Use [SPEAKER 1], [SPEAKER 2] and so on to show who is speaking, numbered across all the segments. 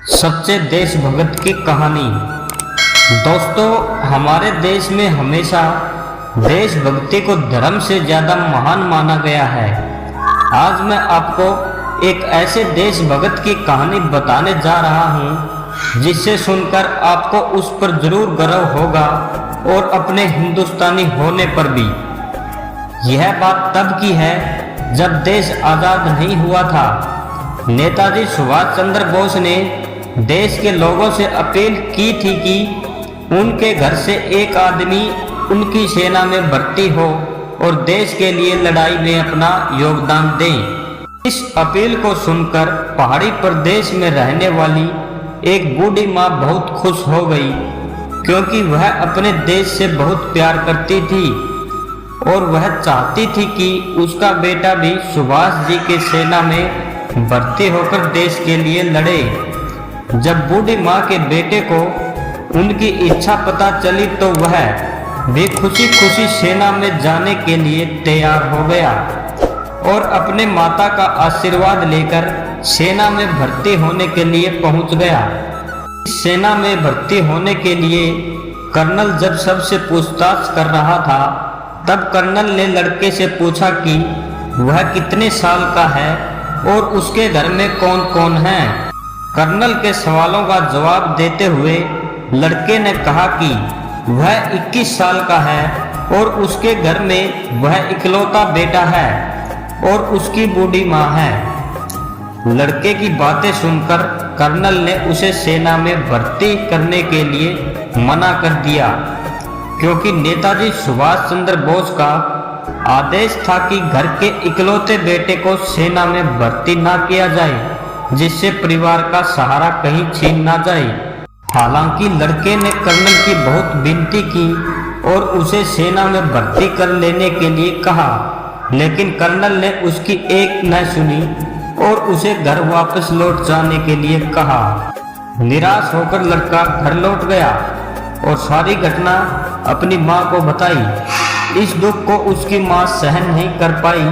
[SPEAKER 1] सच्चे देशभक्त की कहानी। दोस्तों, हमारे देश में हमेशा देशभक्ति को धर्म से ज़्यादा महान माना गया है। आज मैं आपको एक ऐसे देशभक्त की कहानी बताने जा रहा हूँ जिसे सुनकर आपको उस पर जरूर गर्व होगा और अपने हिंदुस्तानी होने पर भी। यह बात तब की है जब देश आज़ाद नहीं हुआ था। नेताजी सुभाष चंद्र बोस ने देश के लोगों से अपील की थी कि उनके घर से एक आदमी उनकी सेना में भर्ती हो और देश के लिए लड़ाई में अपना योगदान दे। इस अपील को सुनकर पहाड़ी प्रदेश में रहने वाली एक बूढ़ी माँ बहुत खुश हो गई, क्योंकि वह अपने देश से बहुत प्यार करती थी और वह चाहती थी कि उसका बेटा भी सुभाष जी के सेना में भर्ती होकर देश के लिए लड़े। जब बूढ़ी माँ के बेटे को उनकी इच्छा पता चली तो वह भी खुशी खुशी सेना में जाने के लिए तैयार हो गया और अपने माता का आशीर्वाद लेकर सेना में भर्ती होने के लिए पहुंच गया। सेना में भर्ती होने के लिए कर्नल जब सबसे पूछताछ कर रहा था, तब कर्नल ने लड़के से पूछा कि वह कितने साल का है और उसके घर में कौन कौन है। कर्नल के सवालों का जवाब देते हुए लड़के ने कहा कि वह 21 साल का है और उसके घर में वह इकलौता बेटा है और उसकी बूढ़ी माँ है। लड़के की बातें सुनकर कर्नल ने उसे सेना में भर्ती करने के लिए मना कर दिया, क्योंकि नेताजी सुभाष चंद्र बोस का आदेश था कि घर के इकलौते बेटे को सेना में भर्ती ना किया जाए, जिससे परिवार का सहारा कहीं छीन ना जाए। हालांकि लड़के ने कर्नल की बहुत विनती की और उसे सेना में भर्ती कर लेने के लिए कहा, लेकिन कर्नल ने उसकी एक न सुनी और उसे घर वापस लौट जाने के लिए कहा। निराश होकर लड़का घर लौट गया और सारी घटना अपनी माँ को बताई। इस दुख को उसकी माँ सहन नहीं कर पाई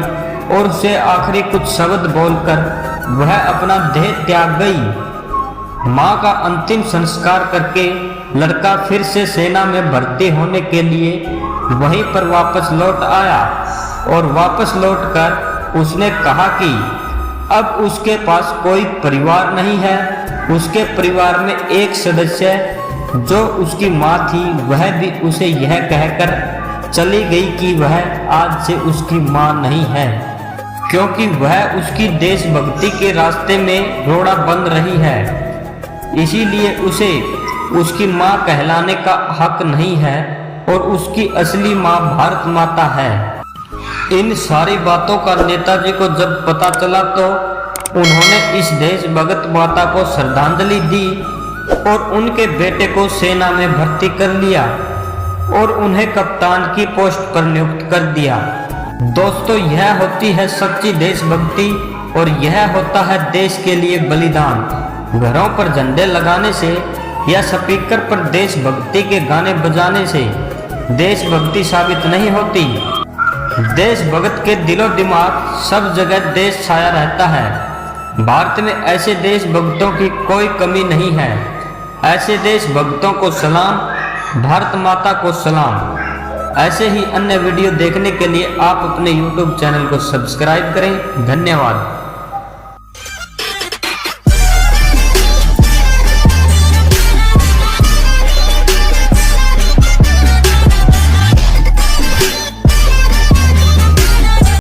[SPEAKER 1] और उसे आखिरी कुछ शब्द बोलकर वह अपना देह त्याग गई। माँ का अंतिम संस्कार करके लड़का फिर से सेना में भर्ती होने के लिए वहीं पर वापस लौट आया और वापस लौटकर उसने कहा कि अब उसके पास कोई परिवार नहीं है। उसके परिवार में एक सदस्य जो उसकी माँ थी वह भी उसे यह कहकर चली गई कि वह आज से उसकी माँ नहीं है, क्योंकि वह उसकी देशभक्ति के रास्ते में रोड़ा बन रही है। इसीलिए उसे उसकी माँ कहलाने का हक नहीं है और उसकी असली माँ भारत माता है। इन सारी बातों का नेताजी को जब पता चला तो उन्होंने इस देशभक्त माता को श्रद्धांजलि दी और उनके बेटे को सेना में भर्ती कर लिया और उन्हें कप्तान की पोस्ट पर नियुक्त कर दिया। दोस्तों, यह होती है सच्ची देशभक्ति और यह होता है देश के लिए बलिदान। घरों पर झंडे लगाने से या स्पीकर पर देशभक्ति के गाने बजाने से देशभक्ति साबित नहीं होती। देशभक्त के दिलो दिमाग सब जगह देश छाया रहता है। भारत में ऐसे देशभक्तों की कोई कमी नहीं है। ऐसे देशभक्तों को सलाम, भारत माता को सलाम। ऐसे ही अन्य वीडियो देखने के लिए आप अपने YouTube चैनल को सब्सक्राइब करें। धन्यवाद।